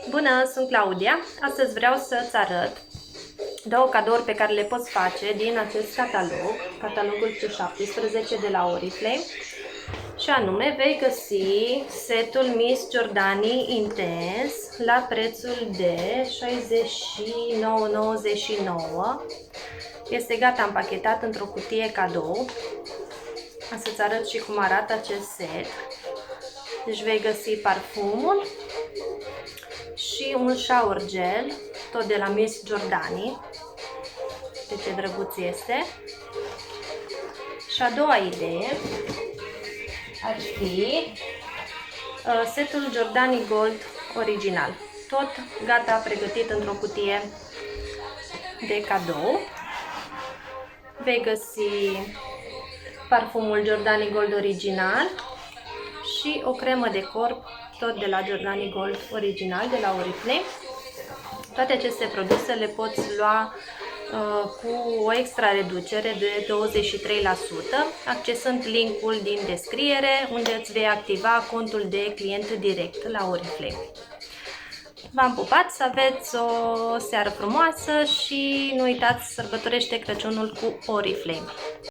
Bună, sunt Claudia. Astăzi vreau să-ți arăt două cadouri pe care le poți face din acest catalog, catalogul C17 de la Oriflame. Și anume, vei găsi setul Miss Giordani Intense la prețul de 69,99. Este gata împachetat într-o cutie cadou. O să-ți arăt și cum arată acest set. Deci vei găsi parfumul și un shower gel, tot de la Miss Giordani. Uite ce drăguț este. Și a doua idee ar fi setul Giordani Gold original. Tot gata, pregătit într-o cutie de cadou. Vei găsi parfumul Giordani Gold original și o cremă de corp, tot de la Giordani Gold original, de la Oriflame. Toate aceste produse le poți lua cu o extra reducere de 23%, accesând linkul din descriere, unde îți vei activa contul de client direct la Oriflame. V-am pupat, să aveți o seară frumoasă și nu uitați, sărbătorește Crăciunul cu Oriflame!